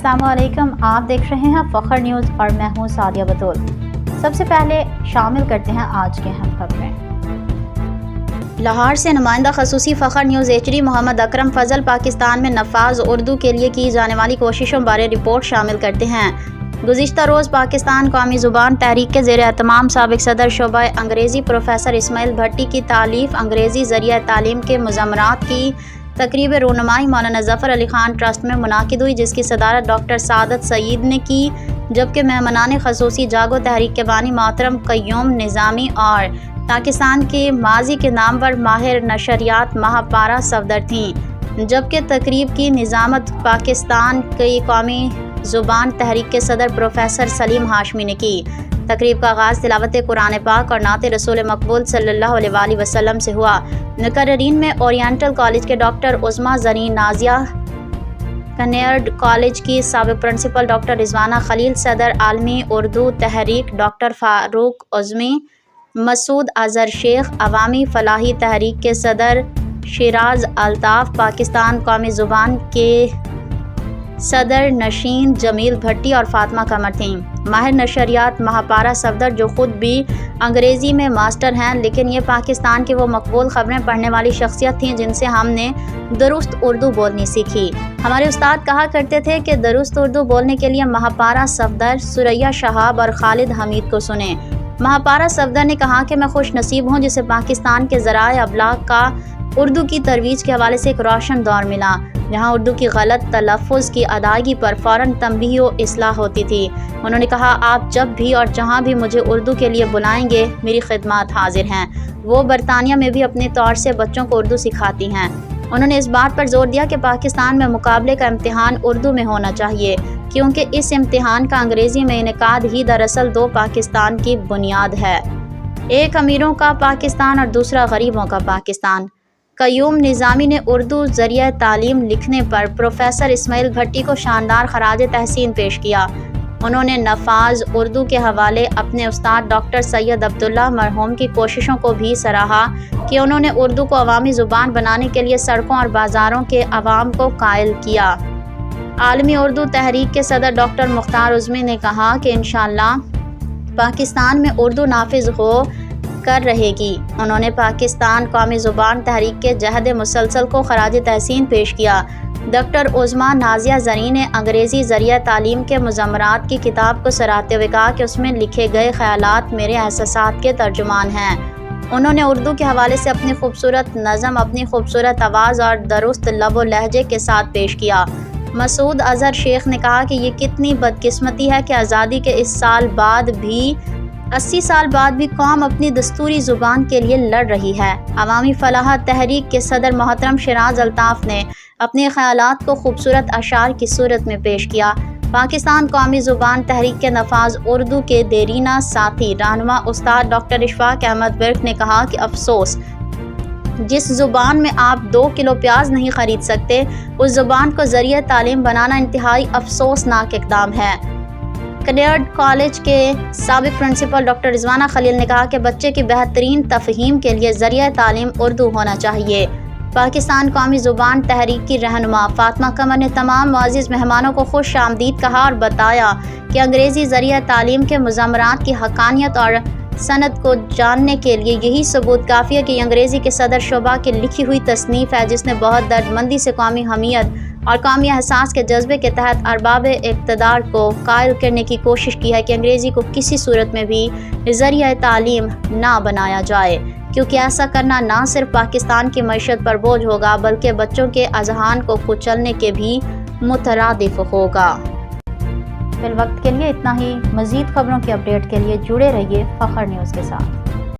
अस्सलाम वालेकुम, आप देख रहे हैं फ़ख्र न्यूज़ और मैं हूँ सादिया बतूल। सबसे पहले शामिल करते हैं आज के अहम खबरें। लाहौर से नुमाइंदा खसूसी फ़ख्र न्यूज़ HD मोहम्मद अकरम फ़ज़ल पाकिस्तान में नफाज उर्दू के लिए की जाने वाली कोशिशों बारे रिपोर्ट शामिल करते हैं। गुज़िश्ता रोज़ पाकिस्तान कौमी ज़ुबान तहरीक के ज़ेर एहतमाम साबिक़ सदर शोबा अंग्रेज़ी प्रोफेसर इस्माइल भट्टी की तालीफ़ अंग्रेज़ी ज़रिया तालीम के मुज़म्मरात की तकरीब रूनुमाई मौलाना ज़फ़र अली ख़ान ट्रस्ट में मुनाकिद हुई, जिसकी सदारत डॉक्टर सादत सईद ने की, जबकि मेहमानान खसूसी जागो तहरीक के बानी मोहतरम क़य्यूम निज़ामी और पाकिस्तान के माजी के नामवर माहिर नशरियात महापारा सफदर थीं। जबकि तकरीब की निज़ामत पाकिस्तान की कौमी ज़ुबान तहरीक के सदर प्रोफेसर सलीम हाशमी ने की। तकरीब का आगाज़ तिलावत कुरान पाक और नात रसूल मकबूल सल्लल्लाहु अलैहि वसल्लम से हुआ। मुकर्ररीन में ओरिएंटल कॉलेज के डॉक्टर उज़्मा ज़रीन नाजिया, कनेर्ड कॉलेज की साबिक़ प्रिंसिपल डॉक्टर रिजवाना खलील, सदर आलमी उर्दू तहरीक डॉक्टर फ़ारूक उज़्मी, मसूद अज़हर शेख, अवामी फ़लाही तहरीक के सदर शिराज अल्ताफ़, पाकिस्तान कौमी ज़ुबान के सदर नशीन जमील भट्टी और फ़ातिमा कमर थीं। माहिर नशरियात महापारा सफदर, जो ख़ुद भी अंग्रेज़ी में मास्टर हैं, लेकिन ये पाकिस्तान की वो मकबूल ख़बरें पढ़ने वाली शख्सियत थीं जिनसे हमने दुरुस्त उर्दू बोलनी सीखी। हमारे उस्ताद कहा करते थे कि दुरुस्त उर्दू बोलने के लिए महापारा सफदर, सुरैया शहाब और खालिद हमीद को सुने। महापारा सफदर ने कहा कि मैं खुश नसीब हूँ जिसे पाकिस्तान के ज़राए अबलाग का उर्दू की तरवीज के हवाले से एक रोशन दौर मिला, जहाँ उर्दू की गलत तलफ़ुज़ की अदायगी पर फ़ौरन तंबीह व इस्लाह होती थी। उन्होंने कहा, आप जब भी और जहाँ भी मुझे उर्दू के लिए बुलाएंगे, मेरी खिदमत हाजिर हैं। वो बरतानिया में भी अपने तौर से बच्चों को उर्दू सिखाती हैं। उन्होंने इस बात पर जोर दिया कि पाकिस्तान में मुकाबले का इम्तिहान उर्दू में होना चाहिए, क्योंकि इस इम्तिहान का अंग्रेज़ी में इनेकाद ही दरअसल दो पाकिस्तान की बुनियाद है, एक अमीरों का पाकिस्तान और दूसरा गरीबों का पाकिस्तान। क़य्यूम निज़ामी ने उर्दू ज़रिया तालीम लिखने पर प्रोफेसर इस्माइल भट्टी को शानदार खराज तहसीन पेश किया। उन्होंने नफाज उर्दू के हवाले अपने उस्ताद डॉक्टर सैयद अब्दुल्ला मरहूम की कोशिशों को भी सराहा कि उन्होंने उर्दू को अवामी ज़ुबान बनाने के लिए सड़कों और बाज़ारों के अवाम को कायल किया। आलमी उर्दू तहरीक के सदर डॉक्टर मुख्तार उज़्मी ने कहा कि इंशाअल्लाह पाकिस्तान में उर्दू नाफिज हो कर रहेगी। उन्होंने पाकिस्तान कौमी ज़ुबान तहरीक के जहद मुसलसल को खराज तहसीन पेश किया। डॉक्टर उज़्मा नाजिया ज़रीन ने अंग्रेज़ी ज़रिया तालीम के मुज़म्मरात की किताब को सराहते हुए कहा कि उसमें लिखे गए ख़यालात मेरे एहसासात के तर्जुमान हैं। उन्होंने उर्दू के हवाले से अपनी खूबसूरत नज़म, अपनी खूबसूरत आवाज़ और दुरुस्त लब व लहजे के साथ पेश किया। मसूद अज़हर शेख ने कहा कि ये कितनी बदकिस्मती है कि आज़ादी के इस साल बाद भी 80 साल बाद भी कौम अपनी दस्तूरी ज़ुबान के लिए लड़ रही है। अवामी फ़लाह तहरीक के सदर मोहतरम शिराज अल्ताफ़ ने अपने ख़यालात को खूबसूरत अशार की सूरत में पेश किया। पाकिस्तान कौमी ज़ुबान तहरीक के नफाज उर्दू के देरीना साथी रहनुमा उस्ताद डॉक्टर इशफाक अहमद बिर्क ने कहा कि अफसोस, जिस ज़ुबान में आप 2 किलो प्याज नहीं ख़रीद सकते, उस ज़ुबान को ज़रिया तालीम बनाना इंतहाई अफसोसनाक इक़दाम है। कनेर्ड कॉलेज के साबिक़ प्रिंसिपल डॉक्टर रिजवाना खलील ने कहा कि बच्चे की बेहतरीन तफ़हीम के लिए ज़रिया तालीम उर्दू होना चाहिए। पाकिस्तान कौमी ज़ुबान तहरीक की रहनुमा फ़ातिमा कमर ने तमाम मुअज़्ज़िज़ मेहमानों को खुश आमदीद कहा और बताया कि अंग्रेज़ी ज़रिया तालीम के मुज़म्मरात की हक़ानियत और सनद को जानने के लिए यही सबूत काफ़ी है कि अंग्रेज़ी के सदर शोबा की लिखी हुई तसनीफ़ है, जिसने बहुत दर्दमंदी से कौमी हमीयत और कौमी एहसास के जज्बे के तहत अरबाब इक़्तिदार को कायल करने की कोशिश की है कि अंग्रेज़ी को किसी सूरत में भी ज़रिया तालीम ना बनाया जाए, क्योंकि ऐसा करना ना सिर्फ पाकिस्तान की मईशत पर बोझ होगा, बल्कि बच्चों के अज़हान को कुचलने के भी मुतरादिफ होगा। फिल वक्त के लिए इतना ही। मज़ीद खबरों की अपडेट के लिए जुड़े रहिए फ़ख्र न्यूज़ के साथ।